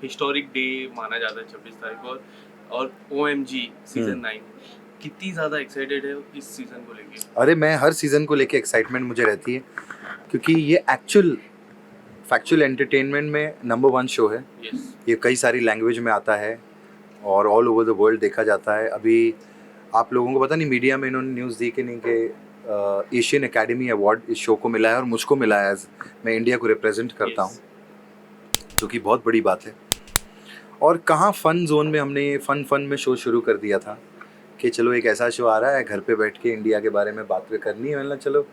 Historic day माना जाता है 26 तारीख को, और OMG सीजन 9 कितनी ज़्यादा एक्साइटेड है इस सीजन को लेके? अरे मैं हर सीज़न को लेके एक्साइटमेंट मुझे रहती है, क्योंकि ये फैक्चुअल एंटरटेनमेंट में नंबर 1 शो है। यस। ये कई सारी लैंग्वेज में आता है और ऑल ओवर द वर्ल्ड देखा जाता है। अभी आप लोगों को पता नहीं मीडिया में इन्होंने न्यूज़ दी कि नहीं कि एशियन एकेडमी अवार्ड इस शो को मिला है और मुझको मिला है। मैं इंडिया को रिप्रेजेंट करता हूँ, जो कि बहुत बड़ी बात है। और कहाँ फ़न जोन में हमने ये फ़न में शो शुरू कर दिया था कि चलो एक ऐसा शो आ रहा है, घर पे बैठ के इंडिया के बारे में बातें करनी है। मतलब चलो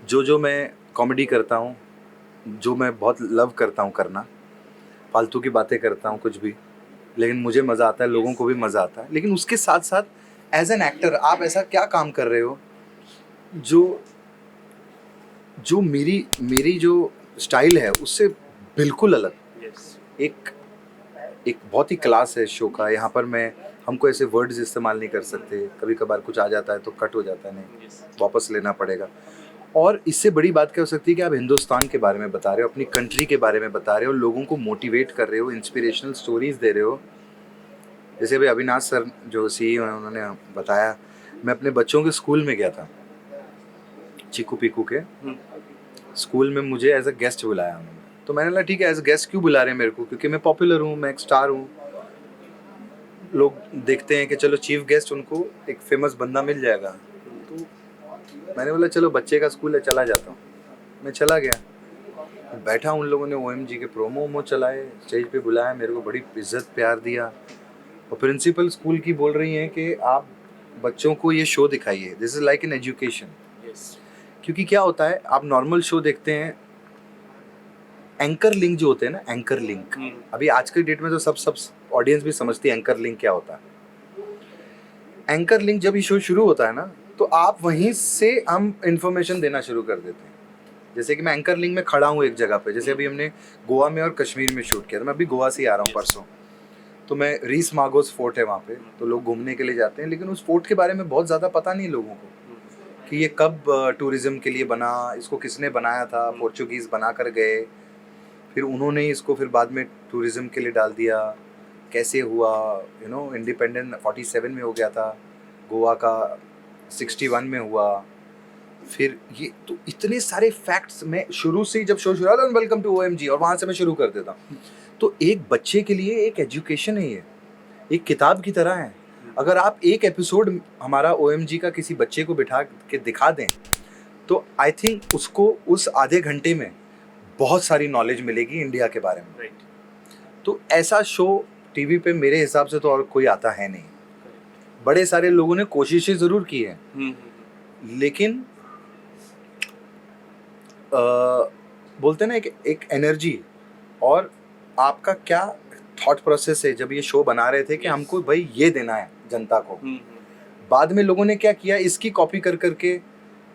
जो मैं कॉमेडी करता हूँ, जो मैं बहुत लव करता हूँ करना, फालतू की बातें करता हूँ कुछ भी, लेकिन मुझे मज़ा आता है, लोगों को भी मज़ा आता है। लेकिन उसके साथ साथ एज एन एक्टर आप ऐसा क्या काम कर रहे हो जो मेरी जो स्टाइल है उससे बिल्कुल अलग। एक बहुत ही क्लास है शो का। यहाँ पर हमको ऐसे वर्ड्स इस्तेमाल नहीं कर सकते, कभी कभार कुछ आ जाता है तो कट हो जाता है, नहीं वापस लेना पड़ेगा। और इससे बड़ी बात क्या हो सकती है कि आप हिंदुस्तान के बारे में बता रहे हो, अपनी कंट्री के बारे में बता रहे हो, लोगों को मोटिवेट कर रहे हो, इंस्पिरेशनल स्टोरीज दे रहे हो। जैसे अभी अविनाश सर जो CEO हैं उन्होंने बताया, मैं अपने बच्चों के स्कूल में गया था, चीकू पीकू के स्कूल में मुझे एज अ गेस्ट बुलाया उन्होंने। तो मैंने बोला ठीक है, एज अ गेस्ट क्यों बुला रहे हैं मेरे को, क्योंकि मैं पॉपुलर हूँ, मैं एक स्टार हूँ। लोग देखते हैं कि चलो चीफ गेस्ट उनको एक फेमस बंदा मिल जाएगा। तो मैंने बोला चलो बच्चे का स्कूल है, चला जाता हूँ। मैं चला गया, बैठा, उन लोगों ने OMG के प्रोमो चलाए, स्टेज पे बुलाया, मेरे को बड़ी इज्जत प्यार दिया। और प्रिंसिपल स्कूल की बोल रही हैं कि आप बच्चों को ये शो दिखाइए, this is like an education. क्योंकि क्या होता है, आप नॉर्मल शो देखते हैं, एंकर लिंक जो होते हैं ना, एंकर लिंक, अभी आज के डेट में तो सब ऑडियंस भी समझती है एंकर लिंक क्या होता है। एंकर लिंक जब ये शो शुरू होता है ना, तो आप वहीं से हम इंफॉर्मेशन देना शुरू कर देते हैं। जैसे कि मैं एंकर लिंक में खड़ा हूँ एक जगह पे, जैसे अभी हमने गोवा में और कश्मीर में शूट किया था, मैं अभी गोवा से ही आ रहा हूँ परसों। तो मैं रीस मागोस फोर्ट है वहाँ पे, तो लोग घूमने के लिए जाते हैं, लेकिन उस फोर्ट के बारे में बहुत ज़्यादा पता नहीं लोगों को कि ये कब टूरिज़्म के लिए बना, इसको किसने बनाया था। पोर्चुगीज़ बना कर गए, फिर उन्होंने इसको फिर बाद में टूरिज़्म के लिए डाल दिया, कैसे हुआ, इंडिपेंडेंट 47 में हो गया था, गोवा का 61 में हुआ। फिर ये तो इतने सारे फैक्ट्स मैं शुरू से ही, जब शो शुरू हुआ, वेलकम टू OMG, और वहाँ से मैं शुरू कर देता हूँ। तो एक बच्चे के लिए एक एजुकेशन है, ये एक किताब की तरह है। अगर आप एक एपिसोड हमारा OMG का किसी बच्चे को बिठा के दिखा दें, तो आई थिंक उसको उस आधे घंटे में बहुत सारी नॉलेज मिलेगी इंडिया के बारे में। तो ऐसा शो टीवी पे मेरे हिसाब से तो और कोई आता है नहीं। बड़े सारे लोगों ने कोशिशें ज़रूर की हैं, लेकिन बोलते हैं ना, एक एनर्जी और आपका क्या थॉट प्रोसेस है जब ये शो बना रहे थे कि हमको भाई ये देना है जनता को। बाद में लोगों ने क्या किया, इसकी कॉपी कर करके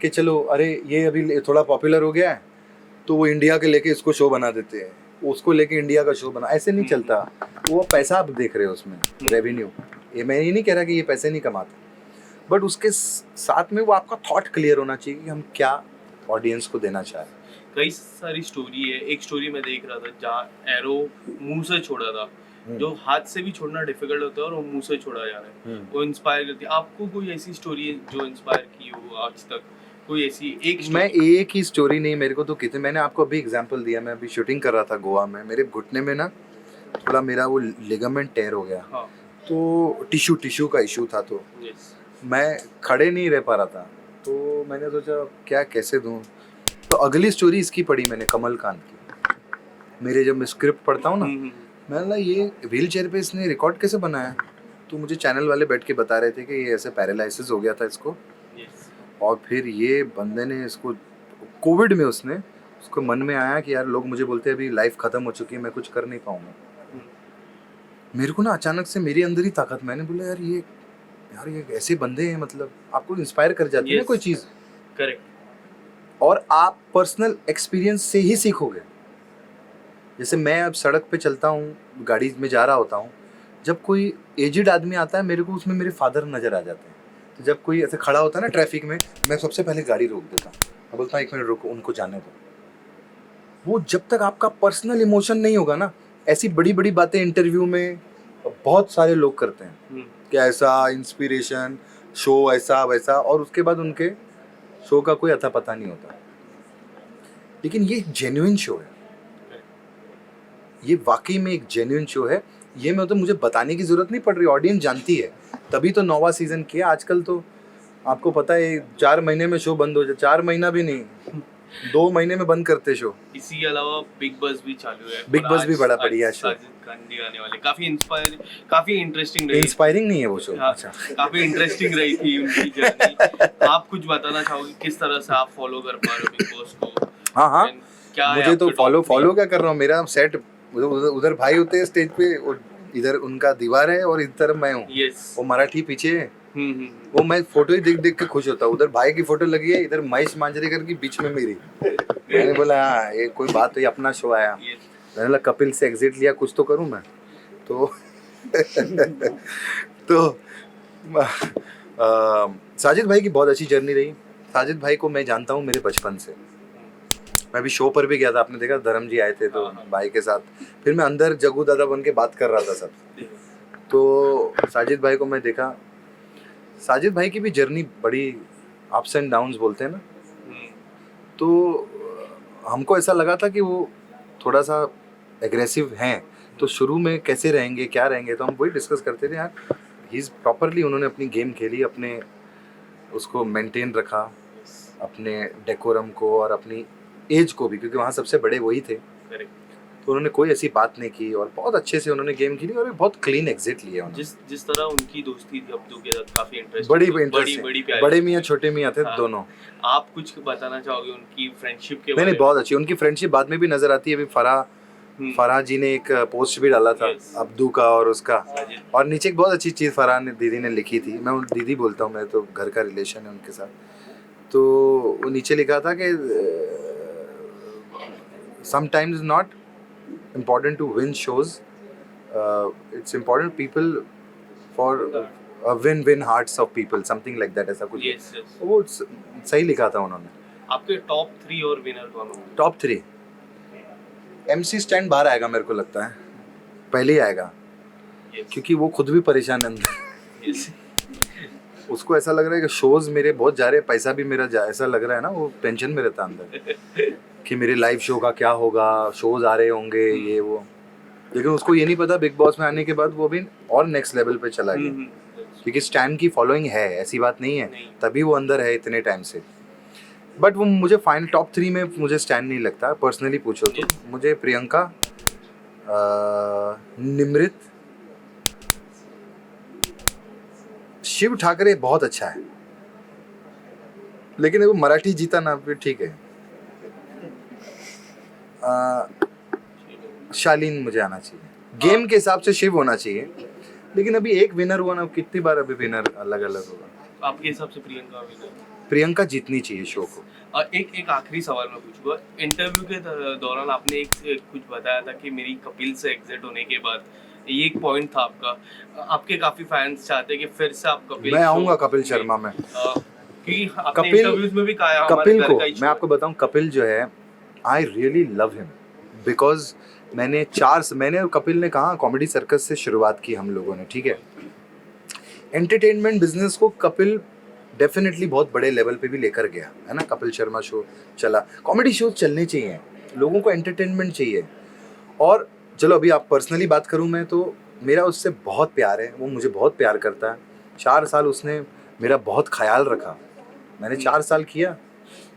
कि चलो अरे ये अभी थोड़ा पॉपुलर हो गया है तो वो इंडिया के लेके इसको शो बना देते हैं, उसको लेके इंडिया का शो बना। ऐसे नहीं चलता, वो पैसा आप देख रहे हो उसमें, रेवेन्यू। ये मैं ये नहीं कह रहा कि ये पैसे नहीं कमाते, बट उसके साथ में वो आपका थॉट क्लियर होना चाहिए कि हम क्या ऑडियंस को देना चाह रहे हैं। कई सारी स्टोरी है। एक स्टोरी मैं देख रहा था जहाँ एरो मुंह से छोड़ा था, जो हाथ से भी छोड़ना डिफिकल्ट होता है और वो मुंह से छोड़ा जा रहा है, वो इंस्पायर करती है। आपको कोई ऐसी स्टोरी है जो इंस्पायर की हो आज तक? कोई ऐसी एक मैं एक ही स्टोरी नहीं, मेरे को तो कितने, मैंने आपको अभी एग्जांपल दिया। मैं अभी शूटिंग कर रहा था गोवा में, मेरे घुटने में ना थोड़ा मेरा वो लिगामेंट टेयर हो गया। हाँ। तो टिश्यू का इशू था, तो मैं खड़े नहीं रह पा रहा था। तो मैंने सोचा क्या कैसे दूँ, तो अगली स्टोरी इसकी पढ़ी मैंने, कमलकांत की। मेरे जब मैं स्क्रिप्ट पढ़ता हूँ ना, मैंने ये व्हील चेयर पे इसने रिकॉर्ड कैसे बनाया। तो मुझे चैनल वाले बैठ के बता रहे थे कि ये ऐसे पैरालिसिस हो गया था इसको, और फिर ये बंदे ने इसको कोविड में उसको मन में आया कि यार लोग मुझे बोलते हैं अभी लाइफ ख़त्म हो चुकी है, मैं कुछ कर नहीं पाऊँगा। मेरे को ना अचानक से मेरे अंदर ही ताकत, मैंने बोला यार ये ऐसे बंदे हैं, मतलब आपको इंस्पायर कर जाती है ना कोई चीज़। करेक्ट। और आप पर्सनल एक्सपीरियंस से ही सीखोगे। जैसे मैं अब सड़क पे चलता हूँ, गाड़ी में जा रहा होता हूँ, जब कोई एजिड आदमी आता है मेरे को उसमें मेरे फादर नज़र आ जाते हैं। तो जब कोई ऐसे खड़ा होता है ना ट्रैफिक में, मैं सबसे पहले गाड़ी रोक देता हूँ, मैं बोलता हूँ 1 मिनट रुको, उनको जाने दो। वो जब तक आपका पर्सनल इमोशन नहीं होगा ना, ऐसी बड़ी बड़ी बातें इंटरव्यू में बहुत सारे लोग करते हैं कि ऐसा इंस्पिरेशन शो ऐसा वैसा, और उसके बाद उनके शो का कोई अता पता नहीं होता। लेकिन ये एक जेन्युइन शो है, ये वाकई में एक जेन्युइन शो है। ये मैं तो मुझे बताने की जरूरत नहीं पड़ रही, ऑडियंस जानती है, तभी तो 9वां सीजन किया। आजकल तो आपको पता है 4 महीने में शो बंद हो जाए, 4 महीना भी नहीं, 2 महीने में बंद करते शो। इसी के अलावा बिग बस भी चालू है, बिग बस भी बड़ा बढ़िया शो, साजिद खान जी आने वाले, काफी इंटरेस्टिंग रही। इंस्पायरिंग नहीं है वो शो? हाँ, अच्छा, काफी इंटरेस्टिंग रही थी उनकी जर्नी। आप कुछ बताना चाहोगे किस तरह से आप फॉलो कर पा रहे हो बिग बॉस को? हाँ, क्या मुझे तो फॉलो क्या कर रहा हूँ, मेरा सेट उधर भाई होते हैं स्टेज पे, इधर उनका दीवार है और इधर तरफ मैं हूँ। वो मराठी पीछे है, वो मैं फोटो ही देख देख के खुश होता हूँ। उधर भाई की फोटो लगी है, इधर महेश मांजरेकर की बीच में मेरी। मैंने बोला हाँ ये कोई बात, तो ये अपना शो आया। मैंने बोला कपिल से एग्जिट लिया, कुछ तो करूँ मैं तो तो साजिद भाई की बहुत अच्छी जर्नी रही। साजिद भाई को मैं जानता हूँ मेरे बचपन से। मैं अभी शो पर भी गया था, आपने देखा धर्म जी आए थे तो भाई के साथ, फिर मैं अंदर जग्गू दादा बन के बात कर रहा था सब। तो साजिद भाई को मैं देखा, साजिद भाई की भी जर्नी बड़ी अप्स एंड डाउन्स बोलते हैं ना, तो हमको ऐसा लगा था कि वो थोड़ा सा एग्रेसिव हैं, तो शुरू में कैसे रहेंगे क्या रहेंगे, तो हम वही डिस्कस करते थे यार। ही इज़ प्रॉपरली उन्होंने अपनी गेम खेली, अपने उसको मेंटेन रखा, अपने डेकोरम को और अपनी एज को भी, क्योंकि वहाँ सबसे बड़े वही थे। तो उन्होंने कोई ऐसी बात नहीं की और बहुत अच्छे से उन्होंने गेम खेली और बहुत क्लीन एग्जिट लिया उन्होंने। जिस तरह उनकी दोस्ती थी अब्दू के साथ, काफी इंटरेस्टिंग, बड़ी प्यारी, बड़े मियाँ छोटे मियाँ थे दोनों। आप कुछ बताना चाहोगे उनकी फ्रेंडशिप के बारे में? नहीं, बहुत अच्छी उनकी फ्रेंडशिप बाद में भी नजर आती है। अभी फराह जी ने एक पोस्ट भी डाला था अब्दू का और उसका, और नीचे एक बहुत अच्छी चीज़ फराह ने दीदी ने लिखी थी, मैं दीदी बोलता हूँ, मैं तो घर का रिलेशन है उनके साथ। तो वो नीचे लिखा था कि sometimes it's not important to win shows, it's important people for win hearts of people, something like that, ऐसा कुछ। yes. वो सही लिखा था उन्होंने। आपके टॉप 3 और विनर कौन होंगे? टॉप 3 MC स्टैंड बाहर आएगा, मेरे को लगता है पहले ही आएगा, क्योंकि वो खुद भी परेशान है अंदर। उसको ऐसा लग रहा है कि शोज मेरे बहुत जा रहे हैं, पैसा भी मेरा ऐसा लग रहा है ना, वो टेंशन में रहता अंदर कि मेरे लाइव शो का क्या होगा, शोज आ रहे होंगे ये वो। लेकिन उसको ये नहीं पता बिग बॉस में आने के बाद वो भी और नेक्स्ट लेवल पे चला गया, क्योंकि स्टैन की फॉलोइंग है, ऐसी बात नहीं है, तभी वो अंदर है इतने टाइम से। बट वो मुझे फाइनल टॉप 3 में मुझे स्टैन नहीं लगता, पर्सनली पूछो तो। मुझे प्रियंका, निमृत, शिव ठाकरे बहुत अच्छा है, लेकिन वो मराठी जीता ना, फिर ठीक है। शालीन मुझे आना चाहिए, गेम के हिसाब से शिव होना चाहिए, लेकिन अभी एक विनर हुआ ना, कितनी बार अभी विनर अलग अलग होगा। आपके हिसाब से प्रियंका विनर? प्रियंका जीतनी चाहिए शो को। एक आखिरी सवाल मैं पूछूंगा, इंटरव्यू के दौरान आपने एक कुछ बताया था कि मेरी कपिल से एग्जिट होने के बाद, ये एक पॉइंट था आपका, आपके काफी फैंस चाहते हैं कि फिर से आप कपिल, मैं आऊंगा कपिल शर्मा में, क्योंकि आपने इंटरव्यूज में भी कहा है कपिल को। मैं आपको बताऊं, कपिल जो है, I really love him, because मैंने और कपिल ने कहा कॉमेडी सर्कस से शुरुआत की हम लोगों ने, ठीक है। एंटरटेनमेंट बिजनेस को कपिल डेफिनेटली बहुत बड़े लेवल पे भी लेकर गया है ना। कपिल शर्मा शो चला, कॉमेडी शो चलने चाहिए, लोगों को एंटरटेनमेंट चाहिए। और चलो अभी आप पर्सनली बात करूं मैं, तो मेरा उससे बहुत प्यार है, वो मुझे बहुत प्यार करता है। 4 साल उसने मेरा बहुत ख्याल रखा, मैंने 4 साल किया,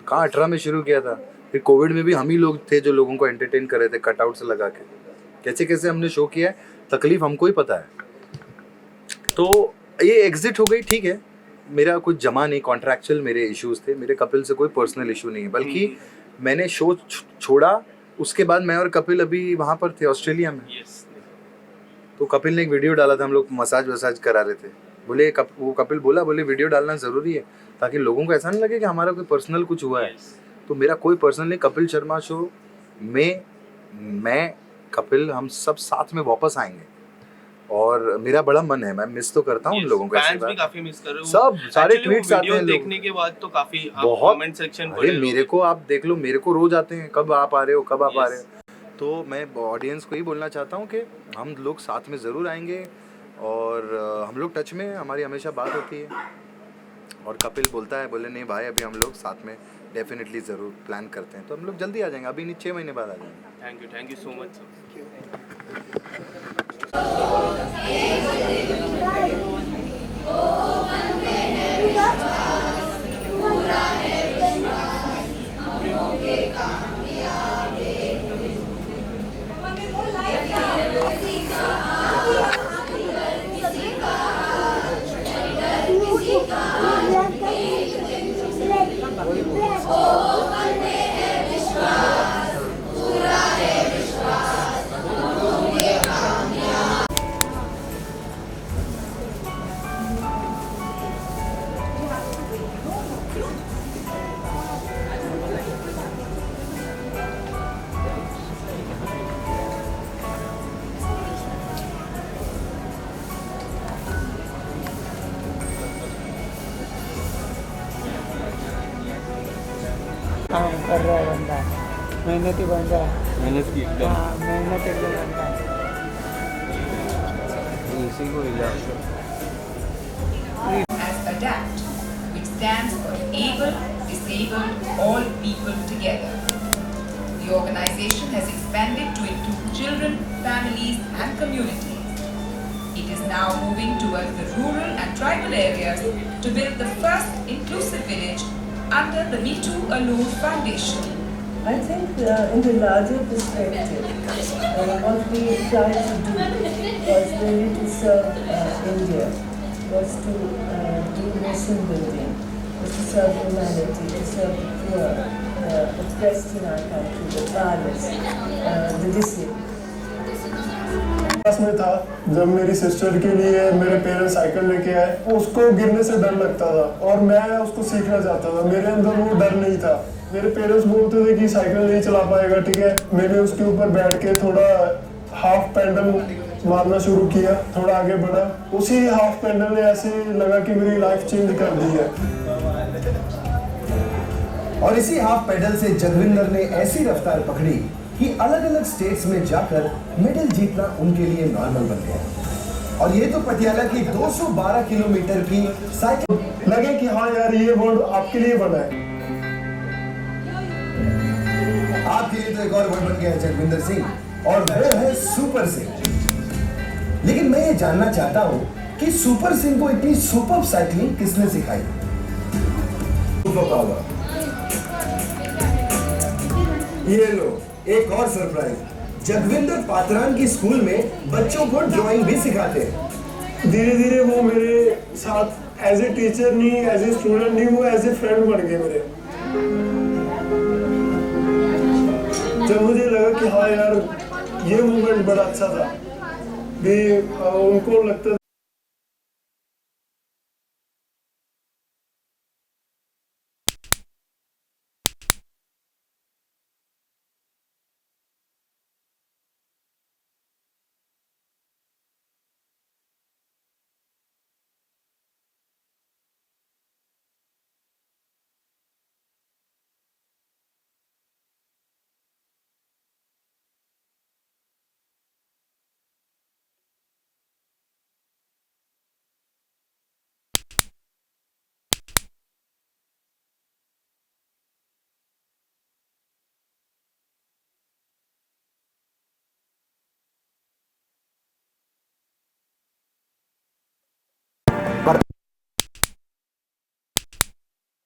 कहाँ 18 में शुरू किया था, फिर कोविड में भी हम ही लोग थे जो लोगों को एंटरटेन कर रहे थे कटआउट से लगा के, कैसे कैसे हमने शो किया है, तकलीफ हमको ही पता है। तो ये एग्जिट हो गई, ठीक है, मेरा कुछ जमा नहीं, कॉन्ट्रैक्चुअल मेरे इश्यूज थे, मेरे कपिल से कोई पर्सनल इशू नहीं है, बल्कि मैंने शो छोड़ा, उसके बाद मैं और कपिल अभी वहाँ पर थे ऑस्ट्रेलिया में। तो कपिल ने एक वीडियो डाला था, हम लोग मसाज करा रहे थे, बोले वो कपिल बोला, बोले वीडियो डालना ज़रूरी है ताकि लोगों को ऐसा नहीं लगे कि हमारा कोई पर्सनल कुछ हुआ है। तो मेरा कोई पर्सनल नहीं, कपिल शर्मा शो में मैं कपिल हम सब साथ में वापस आएंगे, और मेरा बड़ा मन है, मैं मिस तो करता हूँ उन लोगों को, ऐसी बात काफी मिस कर रहे हो, सब सारे ट्वीट्स आते हैं देखने के बाद तो काफी बहुत कमेंट सेक्शन अरे मेरे को आप देख लो, मेरे को रोज आते हैं, कब आप आ रहे हो, कब आप आ रहे हो। तो मैं ऑडियंस को ही बोलना चाहता हूँ कि हम लोग साथ में ज़रूर आएंगे और हम लोग टच में हैं, हमारी हमेशा बात होती है। और कपिल बोलता है, बोले नहीं भाई अभी हम लोग साथ में डेफिनेटली ज़रूर प्लान करते हैं, तो हम लोग जल्दी आ जाएंगे, अभी नहीं 6 महीने बाद आ जाएंगे। थैंक यू सो मच काम कर रहा है बंदा, मेहनती बंदा है। मेहनत की एकदम हाँ, मेहनत एकदम बंदा है। इसी को as ADAPT, which stands for Able, Disabled, All People Together. The organization has expanded to include children, families and communities. It is now moving towards the rural and tribal areas to build the first inclusive village under the Me Too Alone Foundation. I think in the larger perspective, what we tried to do was really to serve India, was to do nation building, was to serve humanity, to serve the poor, the oppressed in our country, the powerless, the disabled. Class में था जब मेरी sister के लिए मेरे parents cycle लेके आए, उसको गिरने से डर लगता था और मैं उसको सीखना चाहता था। मेरे अंदर वो डर नहीं था। मेरे पेरेंट्स बोलते थे कि साइकिल नहीं चला पाएगा, ठीक है। मैंने उसके ऊपर बैठ के थोड़ा हाफ पैडल मारना शुरू किया, थोड़ा आगे बढ़ा। उसी हाफ पैडल ने ऐसे लगा कि मेरी लाइफ चेंज कर दी है। और इसी हाफ पैडल से जगविंदर ने ऐसी रफ्तार पकड़ी कि अलग अलग स्टेट्स में जाकर मेडल जीतना उनके लिए नॉर्मल बन गया। और ये तो पटियाला की 212 किलोमीटर की साइकिल लगे कि हाँ यार ये वर्ड आपके लिए बना है। आपके लिए तो एक और वर्ड बन गया है जगविंदर सिंह, और वो है सुपर सिंह। लेकिन मैं ये जानना चाहता हूँ कि सुपर सिंह को इतनी सुपर साइकिलिंग किसने सिखाई? Super power. ये लो एक और सरप्राइज, जगविंदर पात्रान की स्कूल में बच्चों को ड्राइंग भी सिखाते हैं। धीरे धीरे वो मेरे साथ एज ए टीचर नहीं, एज ए स्टूडेंट नहीं, वो एज ए फ्रेंड बन गए मेरे। जब मुझे लगा कि हाँ यार ये मूवमेंट बड़ा अच्छा था, भी उनको लगता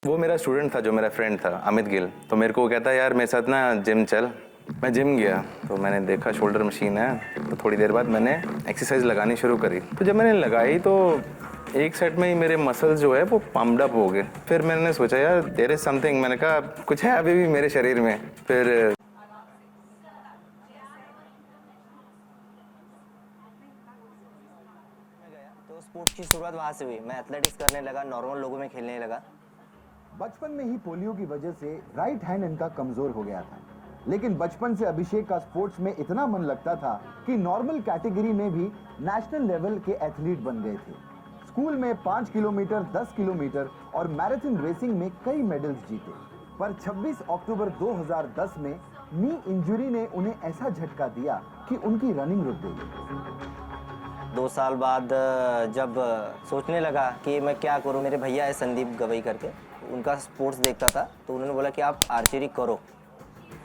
वो मेरा स्टूडेंट था जो मेरा फ्रेंड था अमित गिल, तो मेरे को कहता यार मेरे साथ ना जिम चल। मैं जिम गया तो मैंने देखा शोल्डर मशीन है, तो थोड़ी देर बाद मैंने एक्सरसाइज लगानी शुरू करी। तो जब मैंने लगाई तो एक सेट में ही मेरे मसल्स जो है वो पम्प्ड अप हो गए। फिर मैंने सोचा यार देयर इज समथिंग, मैंने कहा कुछ है अभी भी मेरे शरीर में। फिर तो स्पोर्ट्स की शुरुआत वहाँ से हुई। मैं एथलेटिक्स करने लगा, नॉर्मल लोगों में खेलने लगा। बचपन में ही पोलियो की वजह से राइट हैंड इनका कमजोर हो गया था, लेकिन बचपन से अभिषेक का स्पोर्ट्स में इतना मन लगता था कि नॉर्मल कैटेगरी में भी नेशनल लेवल के एथलीट बन गए थे। स्कूल में 5 किलोमीटर, 10 किलोमीटर और मैराथन रेसिंग में कई मेडल्स जीते। पर 26 अक्टूबर 2010 में नी इंजरी ने उन्हें ऐसा झटका दिया कि उनकी रनिंग रुक गई। 2 साल बाद जब सोचने लगा कि मैं क्या करूं, मेरे भैया है संदीप गवई करके, उनका स्पोर्ट्स देखता था, तो उन्होंने बोला कि आप आर्चरी करो।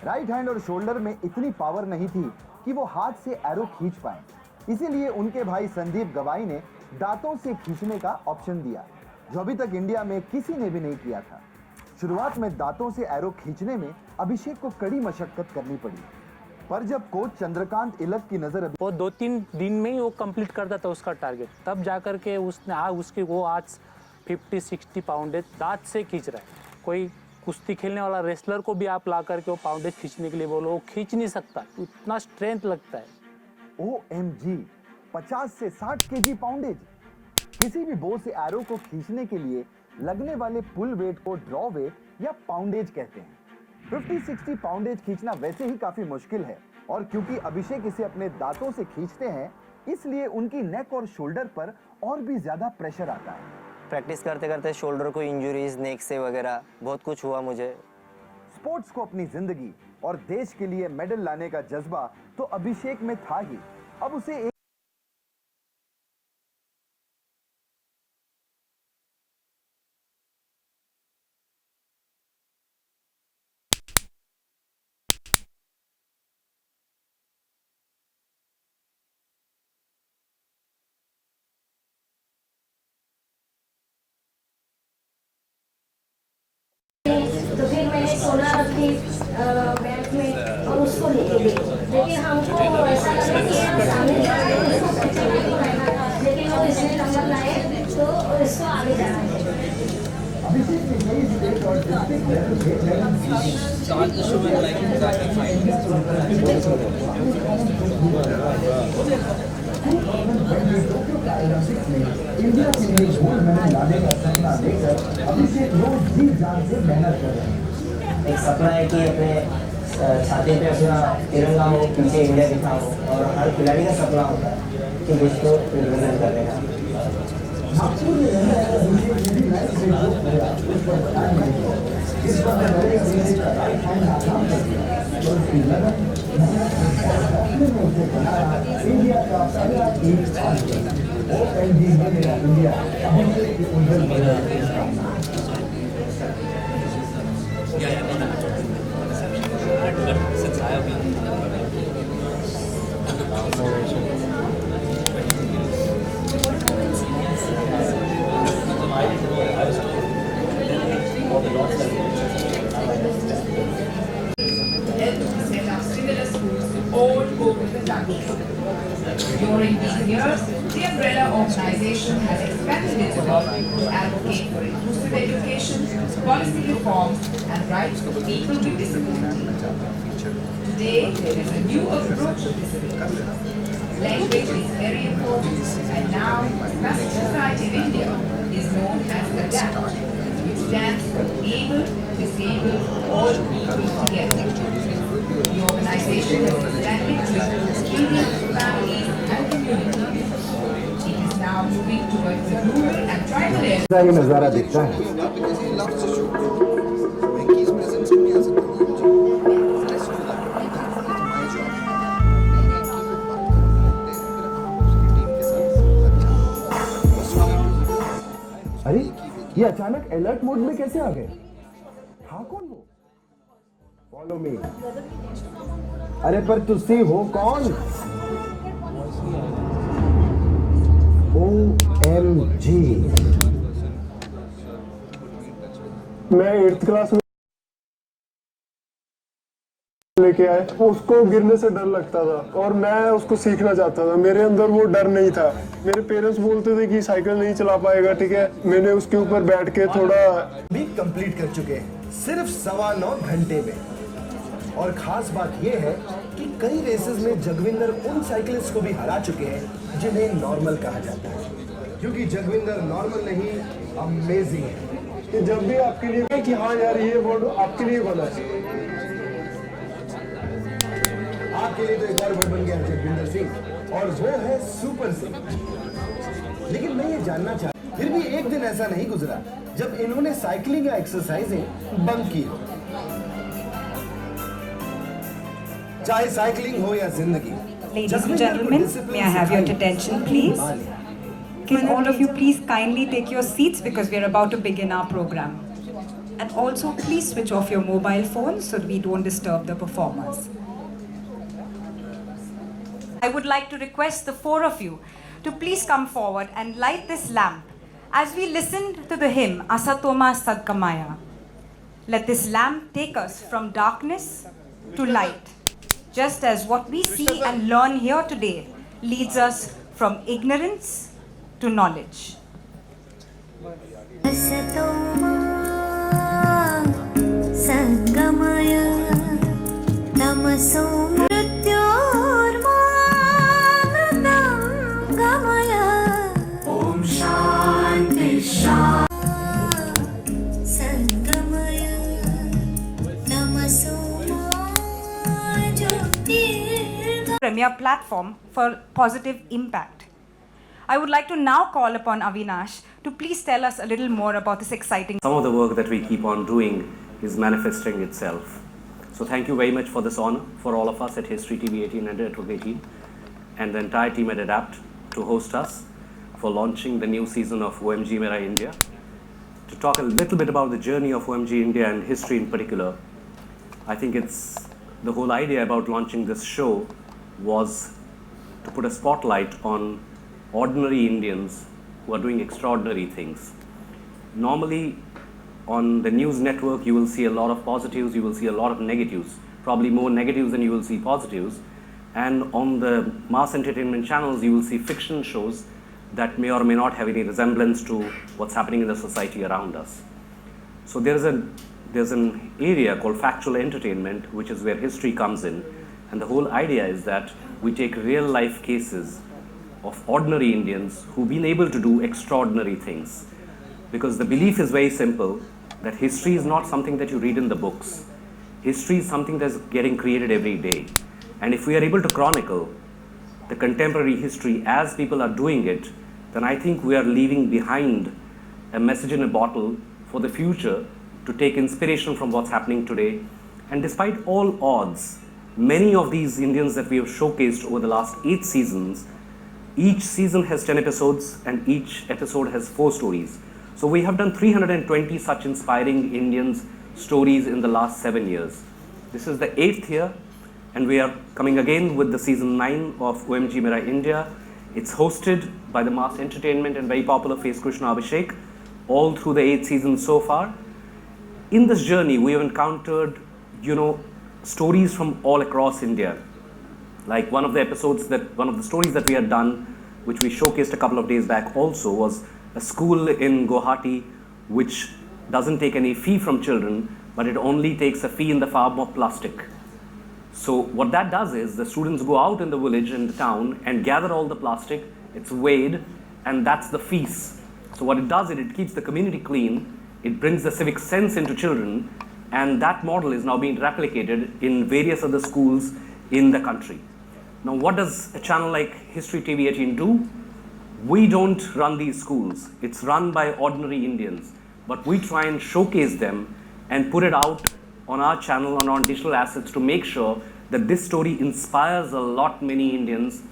राइट हैंड और शोल्डर में इतनी पावर नहीं थी कि वो हाथ से एरो खींच पाए, इसीलिए उनके भाई संदीप गवाई ने दांतों से खींचने का ऑप्शन दिया, जो अभी तक इंडिया में किसी ने भी नहीं किया था। शुरुआत में दांतों से एरो खींचने में अभिषेक को कड़ी मशक्कत करनी पड़ी, पर जब कोच चंद्रकांत इलक की नजर वो 2-3 दिन में ही वो कंप्लीट करता था उसका टारगेट, तब जाकर के उसने वो आज 50-60 पाउंडेज दांत से खींच रहा है। कोई कुश्ती खेलने वाला रेसलर को भी आप ला करके वो पाउंडेज खींचने के लिए बोलो, वो खींच नहीं सकता, उतना स्ट्रेंथ लगता है। OMG, 50 से 60 केजी पाउंडेज। किसी भी बो से एरो को खींचने के लिए लगने वाले पुल वेट को ड्रॉ वेट या पाउंडेज कहते हैं। 50-60 पाउंडेज खींचना वैसे ही काफी मुश्किल है, और क्योंकि अभिषेक इसे अपने दांतों से खींचते हैं, इसलिए उनकी नेक और शोल्डर पर और भी ज्यादा प्रेशर आता है। प्रैक्टिस करते करते शोल्डर को इंजरीज, नेक से वगैरह बहुत कुछ हुआ मुझे। स्पोर्ट्स को अपनी जिंदगी और देश के लिए मेडल लाने का जज्बा तो अभिषेक में था ही, अब उसे एक तो फिर मैंने सोना रखी बैंक में और उसको लेके गई, लेकिन हमको ऐसा लगा कि हम सामने लेकिन वो इसने नंबर लाए तो इसको आगे जाना है। इंडिया के लिए गोल्ड मेडल लाने का सपना लेकर अभिषेक रोज जी जान से मेहनत कर रहे हैं। एक सपना है कि अपने छाती पे अपना तिरंगा हो, पीछे इंडिया दिखा हो, और हर खिलाड़ी का सपना होता है कि विश्व को रिप्रेजेंट करने का। इस पर राइट हैंड आराम इंडिया का पहला OMG में मेरा इंडिया अभिषेक की उज्जवल Set up similar schools all over the country. During these years, the umbrella organization has expanded its work to advocate for inclusive education, policy reforms, and rights for people with disabilities. Today, there is a new approach to disability. Language is very important, and now Classic Society of India is known as ADAPT, which stands for Able, Disabled, All People Together. The organization has expanded to children, families, and communities. It is now moving towards the rural and tribal areas. ये नजारा दिखता है। अरे ये अचानक alert mode में कैसे आ गए? था कौन वो? Follow me. अरे पर तुसी हो कौन? OMG। मैं 8th क्लास में लेके आए, उसको गिरने से डर लगता था और मैं उसको सीखना चाहता था। मेरे अंदर वो डर नहीं था। मेरे पेरेंट्स बोलते थे कि साइकिल नहीं चला पाएगा, ठीक है। मैंने उसके ऊपर बैठ के थोड़ा भी कंप्लीट कर चुके हैं सिर्फ 9.25 घंटे में। और खास बात यह है कि कई रेसेस में जगविंदर उन साइकिलिस्ट को भी हरा चुके हैं जिन्हें नॉर्मल कहा जाता है, क्योंकि जगविंदर नॉर्मल नहीं, अमेजिंग है। कि जब भी आपके लिए कि हाँ यार ये वर्ड आपके लिए बना है। आपके लिए तो एक और वर्ड बन गया जगविंदर सिंह, और वो है सुपर सिंह। लेकिन मैं ये जानना चाहता, फिर भी एक दिन ऐसा नहीं गुजरा जब इन्होंने साइकिलिंग या एक्सरसाइजिंग बंक की हो। चाहे साइकिलिंग हो या जिंदगी। Ladies and gentlemen, may I have your attention, please? Can all of you please kindly take your seats because we are about to begin our program. And also please switch off your mobile phones so we don't disturb the performers. I would like to request the four of you to please come forward and light this lamp as we listen to the hymn Asatoma Sadgamaya. Let this lamp take us from darkness to light, just as what we see and learn here today leads us from ignorance to knowledge. Sadgamaya Tamaso Mrityormamritam Gamaya Om Shanti Shanti Sadgamaya Tamaso Jyotirgamaya. Premier platform for positive impact. I would like to now call upon Avinash to please tell us a little more about this exciting. Some of the work that we keep on doing is manifesting itself. So thank you very much for this honor for all of us at History TV 18 and Network 18 and the entire team at ADAPT to host us for launching the new season of OMG Mera India. To talk a little bit about the journey of OMG India and history in particular, I think it's the whole idea about launching this show was to put a spotlight on ordinary Indians who are doing extraordinary things. Normally, on the news network, you will see a lot of positives, you will see a lot of negatives, probably more negatives than you will see positives. And on the mass entertainment channels, you will see fiction shows that may or may not have any resemblance to what's happening in the society around us. So there's an area called factual entertainment, which is where history comes in. And the whole idea is that we take real life cases of ordinary Indians who've been able to do extraordinary things. Because the belief is very simple, that history is not something that you read in the books. History is something that's getting created every day. And if we are able to chronicle the contemporary history as people are doing it, then I think we are leaving behind a message in a bottle for the future to take inspiration from what's happening today. And despite all odds, many of these Indians that we have showcased over the last 8 seasons, each season has 10 episodes and each episode has 4 stories. So we have done 320 such inspiring Indians stories in the last 7 years. This is the 8th year and we are coming again with the season 9 of OMG Mera India. It's hosted by the mass entertainment and very popular face Krishna Abhishek all through the 8 seasons so far. In this journey, we have encountered, stories from all across India. Like one of the stories that we had done, which we showcased a couple of days back also, was a school in Guwahati which doesn't take any fee from children, but it only takes a fee in the form of plastic. So what that does is the students go out in the village and the town and gather all the plastic, it's weighed, and that's the fees. So what it does is it keeps the community clean, it brings the civic sense into children, and that model is now being replicated in various other schools in the country. Now what does a channel like History TV 18 do? We don't run these schools. It's run by ordinary Indians. But we try and showcase them and put it out on our channel and on digital assets to make sure that this story inspires a lot many Indians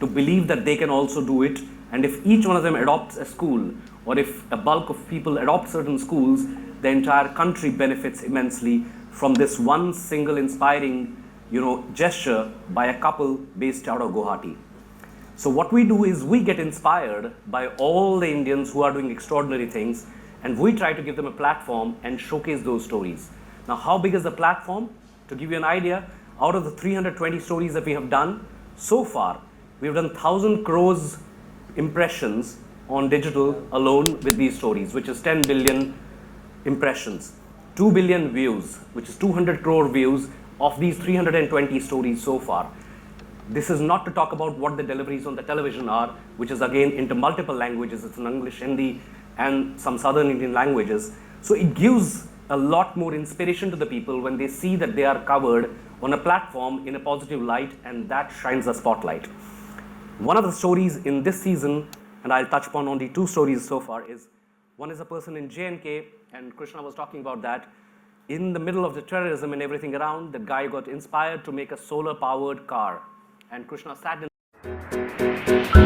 to believe that they can also do it. And if each one of them adopts a school, or if a bulk of people adopt certain schools, the entire country benefits immensely from this one single inspiring gesture by a couple based out of Guwahati. So what we do is we get inspired by all the Indians who are doing extraordinary things, and we try to give them a platform and showcase those stories. Now, how big is the platform? To give you an idea, out of the 320 stories that we have done, so far, we have done 1,000 crores impressions on digital alone with these stories, which is 10 billion impressions, 2 billion views, which is 200 crore views of these 320 stories so far. This is not to talk about what the deliveries on the television are, which is again into multiple languages. It's in English, Hindi, and some Southern Indian languages. So it gives a lot more inspiration to the people when they see that they are covered on a platform in a positive light, and that shines a spotlight. One of the stories in this season, and I'll touch upon only 2 stories so far, is one is a person in J&K, and Krishna was talking about that. in the middle of the terrorism and everything around, the guy got inspired to make a solar powered car. And Krishna sat in